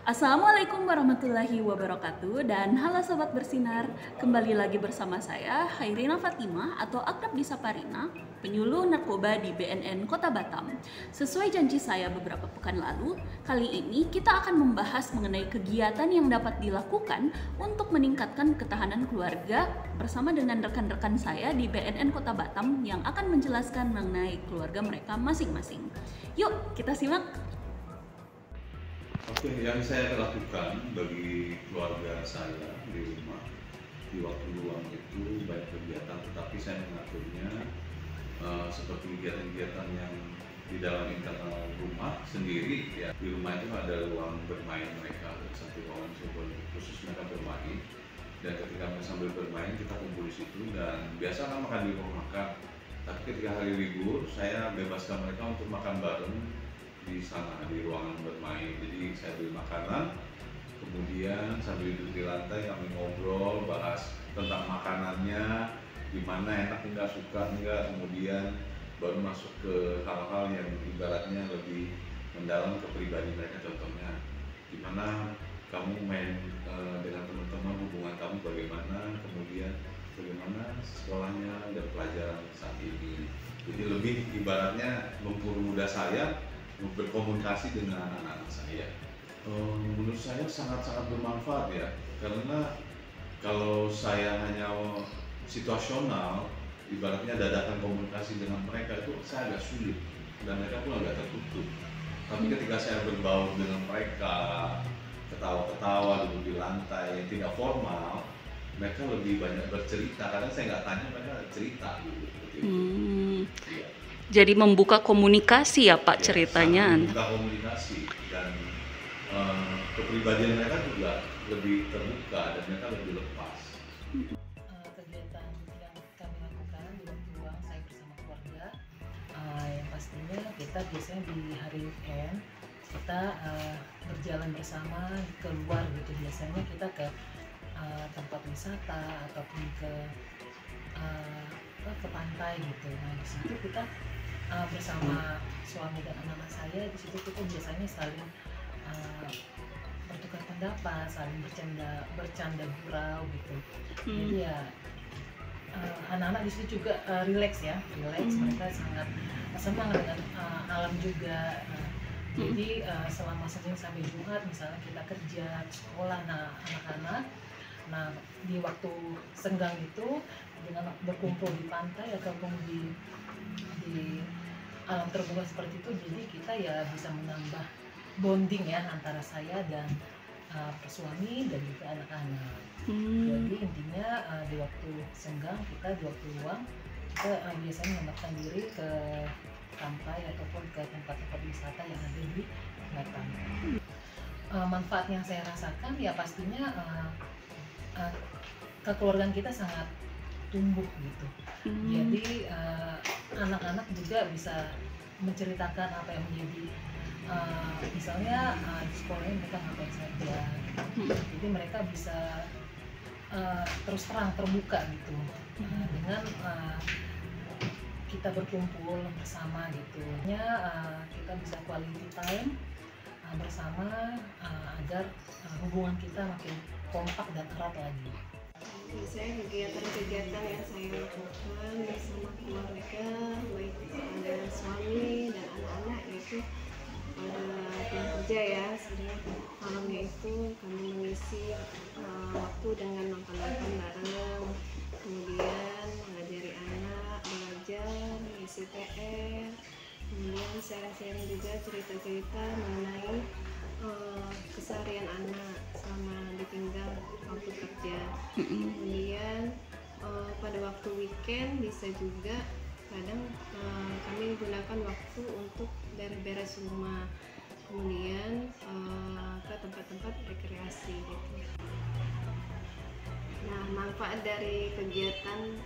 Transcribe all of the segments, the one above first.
Assalamualaikum warahmatullahi wabarakatuh dan halo Sobat Bersinar. Kembali lagi bersama saya Hairina Fatimah atau akrab disapa Rina, penyuluh narkoba di BNN Kota Batam. Sesuai janji saya beberapa pekan lalu, kali ini kita akan membahas mengenai kegiatan yang dapat dilakukan untuk meningkatkan ketahanan keluarga bersama dengan rekan-rekan saya di BNN Kota Batam yang akan menjelaskan mengenai keluarga mereka masing-masing. Yuk, kita simak. Oke, yang saya lakukan bagi keluarga saya di rumah di waktu luang itu banyak kegiatan, tetapi saya mengaturnya seperti kegiatan-kegiatan yang di dalam internal rumah sendiri. Ya, di rumah itu ada ruang bermain mereka, satu ruangan khusus mereka bermain. Dan ketika mereka sambil bermain, kita kumpul di situ dan biasa kan makan di rumah makan. Tapi ketika hari libur, saya bebaskan mereka untuk makan bareng di sana di ruangan bermain. Jadi saya beli makanan, kemudian sambil duduk di lantai kami ngobrol, bahas tentang makanannya, gimana enak enggak, suka enggak, kemudian baru masuk ke hal-hal yang ibaratnya lebih mendalam ke pribadi mereka. Contohnya gimana kamu main dengan teman-teman, hubungan kamu bagaimana, kemudian bagaimana sekolahnya dan pelajaran saat ini. Jadi lebih ibaratnya mempermudah saya berkomunikasi dengan anak-anak saya. Menurut saya sangat-sangat bermanfaat ya, karena kalau saya hanya situasional, ibaratnya dadakan komunikasi dengan mereka itu saya agak sulit dan mereka pun agak tertutup. Tapi ketika saya berbaur dengan mereka, ketawa-ketawa duduk di lantai yang tidak formal, mereka lebih banyak bercerita. Kadang saya nggak tanya, mereka cerita gitu, seperti itu. Ya. Jadi membuka komunikasi ya Pak, Ya, ceritanya. membuka komunikasi dan kepribadian mereka juga lebih terbuka dan mereka lebih lepas. Kegiatan yang kami lakukan di waktu luang saya bersama keluarga, yang pastinya kita biasanya di hari weekend kita berjalan bersama keluar gitu. Biasanya kita ke tempat wisata ataupun ke pantai gitu. Nah di situ kita bersama suami dan anak-anak saya, di situ kita biasanya saling bertukar pendapat, saling bercanda gurau gitu. Jadi ya anak-anak di situ juga relax mereka sangat senang dengan alam juga. Jadi selama Senin sampai Jumat misalnya kita kerja sekolah, nah anak-anak, nah di waktu senggang itu dengan berkumpul di pantai ataupun di alam terbuka seperti itu, jadi kita ya bisa menambah bonding ya antara saya dan suami dan juga anak-anak. Jadi intinya di waktu senggang kita, di waktu luang kita biasanya menyempatkan diri ke pantai ataupun ke tempat-tempat wisata yang ada di Batam. Manfaat yang saya rasakan ya pastinya kekeluargaan kita sangat tumbuh gitu. Jadi anak-anak juga bisa menceritakan apa yang menjadi misalnya di sekolahnya mereka ngapain saja. Jadi mereka bisa terus terang terbuka gitu dengan kita berkumpul bersama gitu. Kita bisa quality time bersama agar hubungan kita makin kompak dan erat lagi. Saya kegiatan-kegiatan yang saya lakukan bersama keluarga, baik ada suami dan anak-anak, yaitu pada pulang kerja ya, sering malamnya itu kami mengisi waktu dengan nonton-nonton bareng, kemudian mengajari anak belajar, mengisi PR, kemudian sharing-sharing juga cerita-cerita mengenai keseharian anak selama ditinggal waktu kerja. Kemudian pada waktu weekend bisa juga kadang kami gunakan waktu untuk beres-beres rumah, kemudian ke tempat-tempat rekreasi gitu. Nah, manfaat dari kegiatan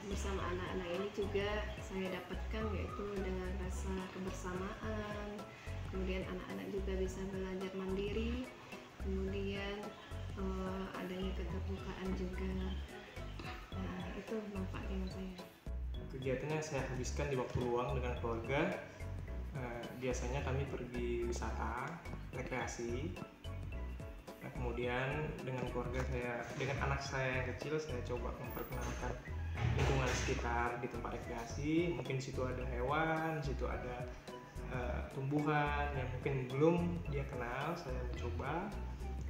bersama anak-anak ini juga saya dapatkan, yaitu dengan rasa kebersamaan, kemudian anak-anak juga bisa belajar mandiri, kemudian adanya keterbukaan juga. Nah, itu manfaatnya saya. Kegiatan yang saya habiskan di waktu luang dengan keluarga, biasanya kami pergi wisata, rekreasi, Kemudian dengan keluarga saya, dengan anak saya yang kecil, saya coba memperkenalkan lingkungan sekitar di tempat rekreasi. Mungkin di situ ada hewan, di situ ada tumbuhan yang mungkin belum dia kenal. Saya mencoba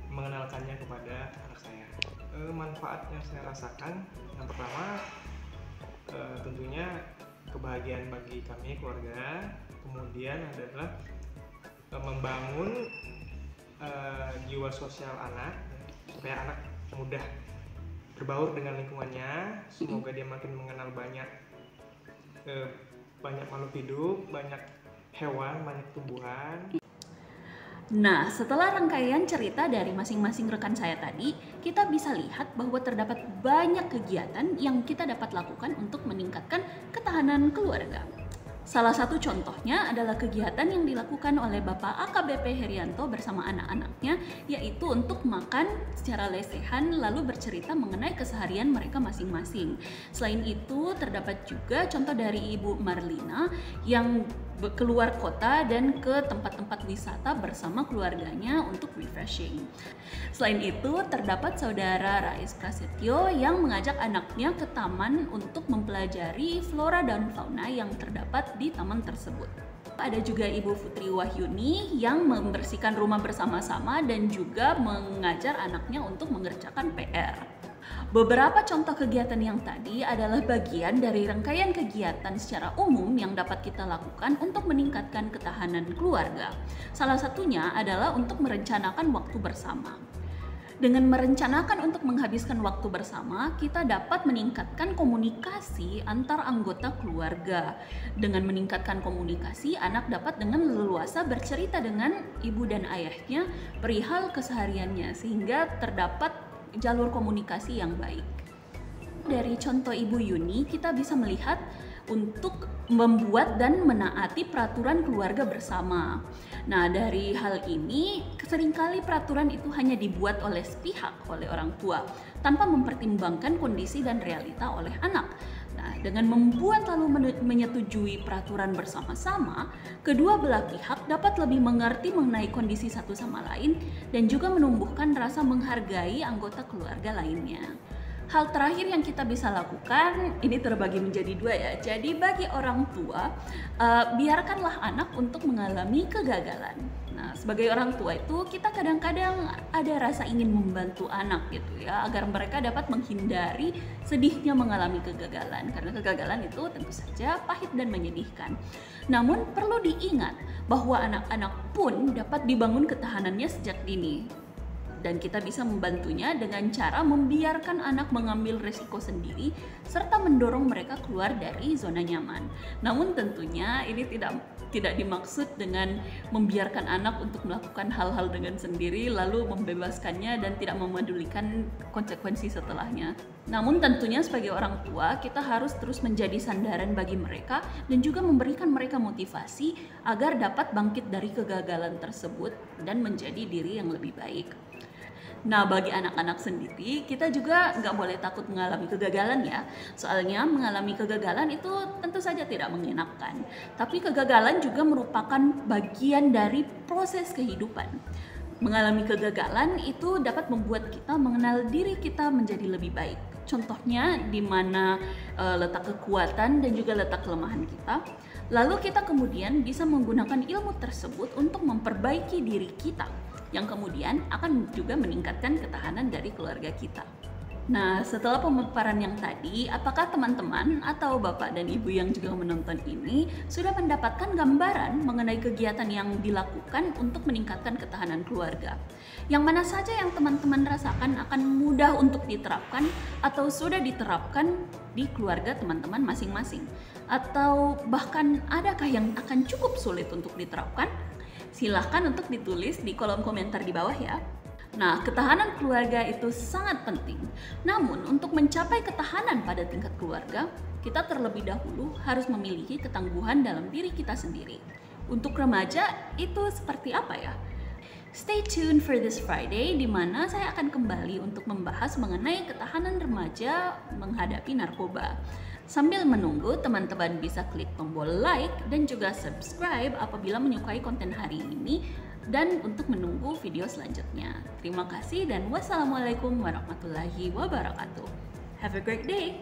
mengenalkannya kepada anak saya. Manfaat yang saya rasakan, yang pertama tentunya kebahagiaan bagi kami keluarga. Kemudian adalah membangun jiwa sosial anak, supaya anak mudah berbaur dengan lingkungannya. Semoga dia makin mengenal banyak makhluk hidup, banyak hewan, banyak tumbuhan. Nah, setelah rangkaian cerita dari masing-masing rekan saya tadi, kita bisa lihat bahwa terdapat banyak kegiatan yang kita dapat lakukan untuk meningkatkan ketahanan keluarga. Salah satu contohnya adalah kegiatan yang dilakukan oleh Bapak AKBP Herianto bersama anak-anaknya, yaitu untuk makan secara lesehan lalu bercerita mengenai keseharian mereka masing-masing. Selain itu, terdapat juga contoh dari Ibu Marlina yang keluar kota dan ke tempat-tempat wisata bersama keluarganya untuk refreshing. Selain itu, terdapat saudara Rais Prasetyo yang mengajak anaknya ke taman untuk mempelajari flora dan fauna yang terdapat di taman tersebut. Ada juga Ibu Putri Wahyuni yang membersihkan rumah bersama-sama dan juga mengajar anaknya untuk mengerjakan PR. Beberapa contoh kegiatan yang tadi adalah bagian dari rangkaian kegiatan secara umum yang dapat kita lakukan untuk meningkatkan ketahanan keluarga. Salah satunya adalah untuk merencanakan waktu bersama. Dengan merencanakan untuk menghabiskan waktu bersama, kita dapat meningkatkan komunikasi antar anggota keluarga. Dengan meningkatkan komunikasi, anak dapat dengan leluasa bercerita dengan ibu dan ayahnya perihal kesehariannya, sehingga terdapat jalur komunikasi yang baik. Dari contoh Ibu Yuni, kita bisa melihat untuk membuat dan menaati peraturan keluarga bersama. Nah, dari hal ini, seringkali peraturan itu hanya dibuat oleh sepihak, oleh orang tua, tanpa mempertimbangkan kondisi dan realita oleh anak. Nah, dengan membuat lalu menyetujui peraturan bersama-sama, kedua belah pihak dapat lebih mengerti mengenai kondisi satu sama lain dan juga menumbuhkan rasa menghargai anggota keluarga lainnya. Hal terakhir yang kita bisa lakukan, ini terbagi menjadi dua ya. Jadi bagi orang tua, biarkanlah anak untuk mengalami kegagalan. Nah, sebagai orang tua itu kita kadang-kadang ada rasa ingin membantu anak gitu ya, agar mereka dapat menghindari sedihnya mengalami kegagalan. Karena kegagalan itu tentu saja pahit dan menyedihkan. Namun perlu diingat bahwa anak-anak pun dapat dibangun ketahanannya sejak dini. Dan kita bisa membantunya dengan cara membiarkan anak mengambil resiko sendiri serta mendorong mereka keluar dari zona nyaman. Namun tentunya ini tidak dimaksud dengan membiarkan anak untuk melakukan hal-hal dengan sendiri lalu membebaskannya dan tidak memedulikan konsekuensi setelahnya. Namun tentunya sebagai orang tua kita harus terus menjadi sandaran bagi mereka dan juga memberikan mereka motivasi agar dapat bangkit dari kegagalan tersebut dan menjadi diri yang lebih baik. Nah, bagi anak-anak sendiri, kita juga nggak boleh takut mengalami kegagalan ya. Soalnya mengalami kegagalan itu tentu saja tidak mengenakan. Tapi kegagalan juga merupakan bagian dari proses kehidupan. Mengalami kegagalan itu dapat membuat kita mengenal diri kita menjadi lebih baik. Contohnya di mana letak kekuatan dan juga letak kelemahan kita. Lalu kita kemudian bisa menggunakan ilmu tersebut untuk memperbaiki diri kita, yang kemudian akan juga meningkatkan ketahanan dari keluarga kita. Nah, setelah pemaparan yang tadi, apakah teman-teman atau bapak dan ibu yang juga menonton ini sudah mendapatkan gambaran mengenai kegiatan yang dilakukan untuk meningkatkan ketahanan keluarga? Yang mana saja yang teman-teman rasakan akan mudah untuk diterapkan atau sudah diterapkan di keluarga teman-teman masing-masing? Atau bahkan adakah yang akan cukup sulit untuk diterapkan? Silahkan untuk ditulis di kolom komentar di bawah ya. Nah, ketahanan keluarga itu sangat penting. Namun, untuk mencapai ketahanan pada tingkat keluarga, kita terlebih dahulu harus memiliki ketangguhan dalam diri kita sendiri. Untuk remaja, itu seperti apa ya? Stay tuned for this Friday, di mana saya akan kembali untuk membahas mengenai ketahanan remaja menghadapi narkoba. Sambil menunggu, teman-teman bisa klik tombol like dan juga subscribe apabila menyukai konten hari ini, dan untuk menunggu video selanjutnya. Terima kasih dan wassalamualaikum warahmatullahi wabarakatuh. Have a great day!